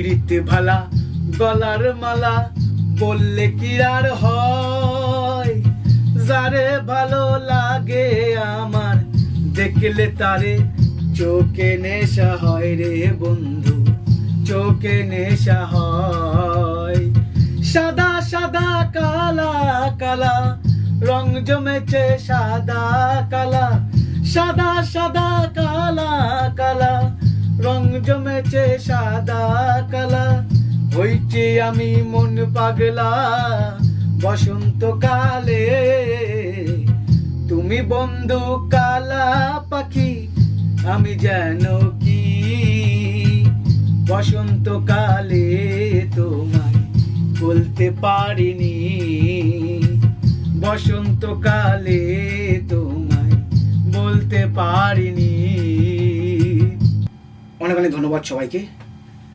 পিরিতে ভালা গলার মালা বললে কি আর হয়, যারে ভালো লাগে আমার দেখলে তারে চোখে নেশা হয় রে বন্ধু, চোখে নেশা হয়। সাদা সাদা কালা কালা রং জমেছে সাদা কালা, সাদা সাদা কালা কালা রং জমেছে সাদা কালা। হইছি আমি মন পাগলা বসন্তকালে, তুমি বন্ধু কালা পাখি আমি যেন কি। বসন্তকালে তোমায় বলতে পারিনি, বসন্তকালে তোমায় বলতে পারিনি। অনেক অনেক ধন্যবাদ সবাইকে।